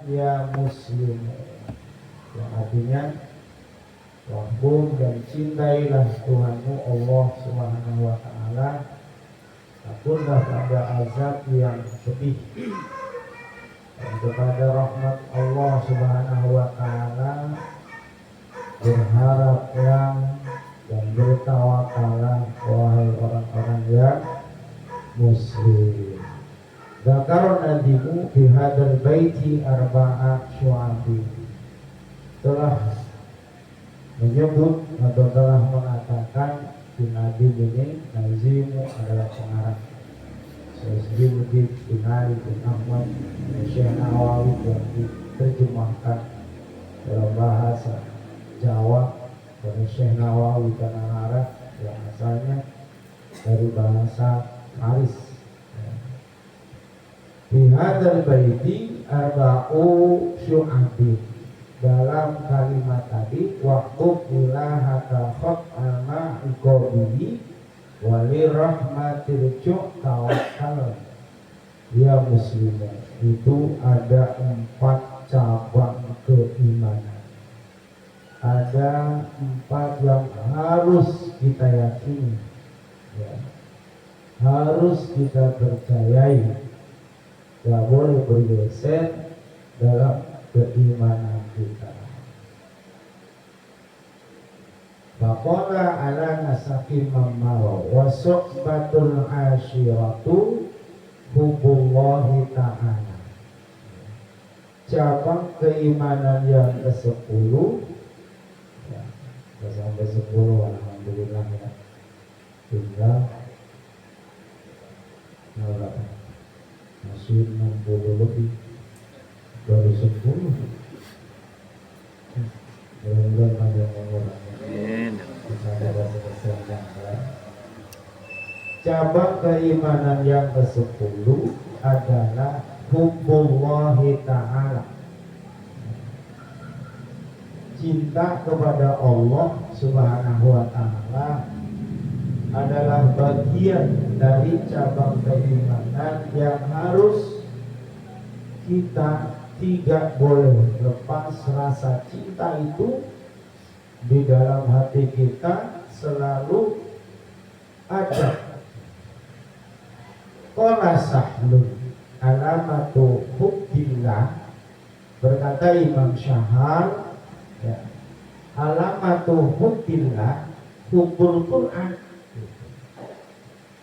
ya muslim, yang artinya wahbum dan cintailah Tuhanmu Allah Subhanahu wa ta'ala, takutlah pada azab yang pedih, dan kepada rahmat Allah Subhanahu wa ta'ala berharaplah dan bertawakallah wahai orang-orang yang muslim. Zakarna nabimu fi hadzal baiti arba'a syu'abi, telah menyebut atau telah mengatakan di Nabi ini, Nazimu adalah pengarang Syekh bin Ali bin Ahmad Syekh Nawawi yang diterjemahkan dalam bahasa Jawa oleh Syekh Nawawi karena Arab yang asalnya dari bahasa Faris. Fi hadzal baiti arba'u syu'abi, dalam kalimat tadi waktu ilahaka khot al-ma'iqobihi wali rahmatil tawakkal ya muslimah, itu ada 4 cabang keimanan, ada 4 yang harus kita yakini, ya, harus kita percayai, gak boleh bergeser dalam keimanan kita. Faqala ala nasaqim mamaro wa suhbatul asyiratu hubullahi ta'ala. Cabang keimanan yang ke-10, ya, sampai 10 alhamdulillah ya. Tinggal masih 60 lebih, baru 10. Mudah-mudahan panjang umurnya. Cabang keimanan yang ke-10 adalah hubbullahi ta'ala, cinta kepada Allah Subhanahu wa ta'ala adalah bagian dari cabang keimanan yang harus kita tidak boleh lepas. Rasa cinta itu di dalam hati kita selalu ada. Qala Sahlun alamatu hubbillah, berkata Imam Syahal, ya, alamatu hubbillah hubbul Quran,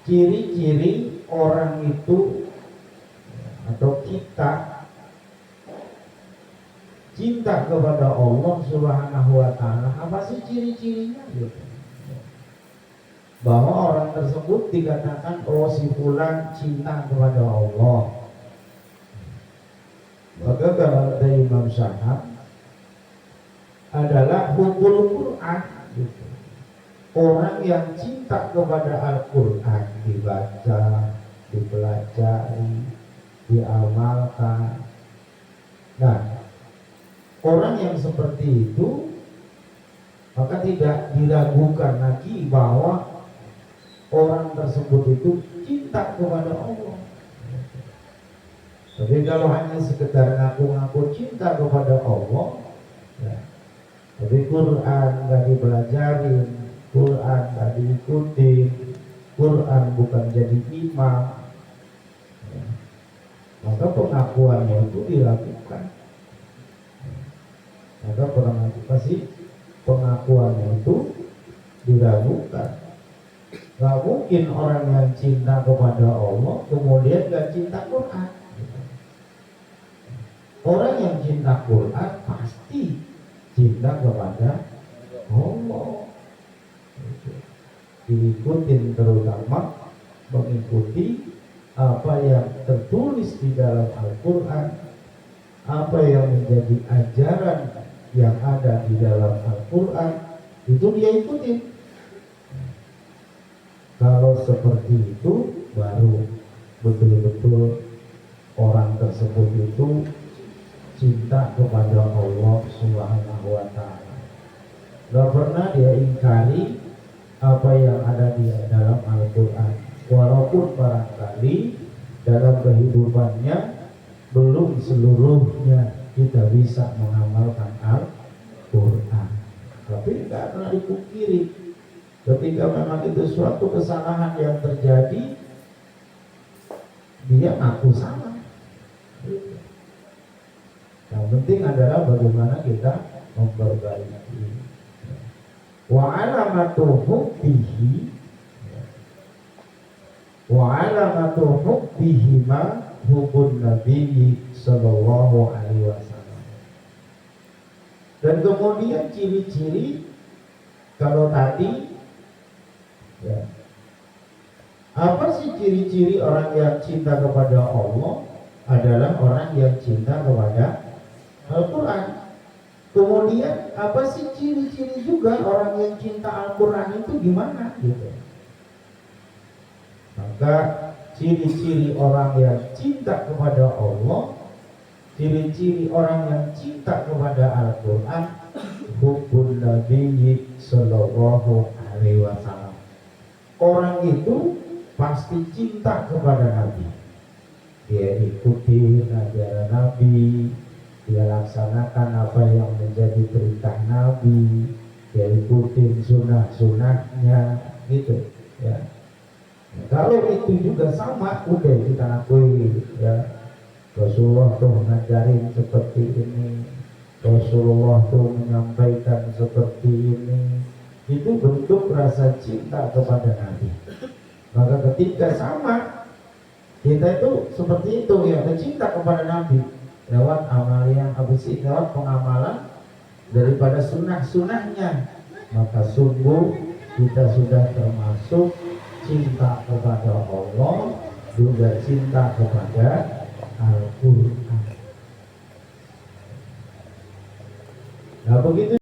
ciri-ciri orang itu atau kita cinta kepada Allah Subhanahu wa ta'ala, apa sih ciri-cirinya gitu? Bahwa orang tersebut dikatakan oh si fulan cinta kepada Allah. Maka kata Imam Syahab adalah hubbul Quran gitu. Orang yang cinta kepada Al-Quran, dibaca, dipelajari, diamalkan. Nah, orang yang seperti itu maka tidak diragukan lagi bahwa orang tersebut itu cinta kepada Allah. Tapi kalau hanya sekedar ngaku-ngaku cinta kepada Allah, ya, tapi Quran gak dipelajarin, Quran gak diikuti, Quran bukan jadi imam, ya, maka pengakuannya itu dilakukan. Maka pengakuannya itu diragukan. Gak mungkin orang yang cinta kepada Allah kemudian gak cinta Quran. Orang yang cinta Quran pasti cinta kepada Allah. Diikutin, terutama mengikuti apa yang tertulis di dalam Al-Quran, apa yang menjadi ajaran yang ada di dalam Al-Quran, itu dia ikutin. Kalau seperti itu baru betul-betul orang tersebut itu cinta kepada Allah Subhanahu wa ta'ala. Gak pernah dia ingkari apa yang ada di dalam Al-Quran, walaupun barangkali dalam kehidupannya belum seluruhnya kita bisa mengamalkan Al-Quran. Tapi tidak pernah dipungkiri, ketika memang itu suatu kesalahan yang terjadi, dia ngaku salah. Yang penting adalah bagaimana kita memperbaiki. Wa alamatu hubbihi ma hubun Nabi sallallahu alaihi wasallam. Dan kemudian ciri-ciri, kalau tadi ya, apa sih ciri-ciri orang yang cinta kepada Allah? Adalah orang yang cinta kepada Al-Quran. Kemudian apa sih ciri-ciri juga orang yang cinta Al-Quran itu gimana gitu. Maka ciri-ciri orang yang cinta kepada Allah, ciri-ciri orang yang cinta kepada Al-Quran, hubbun Nabi sallallahu alaihi wasallam. Orang itu pasti cinta kepada Nabi. Dia ikuti ajaran Nabi, dia laksanakan apa yang menjadi perintah Nabi, dia ikuti sunnah-sunnahnya gitu ya. Kalau itu juga sama, udah kita akui ya, Rasulullah tuh ngajarin seperti ini, Rasulullah tuh menyampaikan seperti ini, itu bentuk rasa cinta kepada Nabi. Maka ketika sama, kita itu seperti itu ya, cinta kepada Nabi lewat amalan lewat pengamalan daripada sunnah-sunnahnya, maka sungguh kita sudah termasuk cinta kepada Allah, juga cinta kepada Al-Quran. Nah begitu.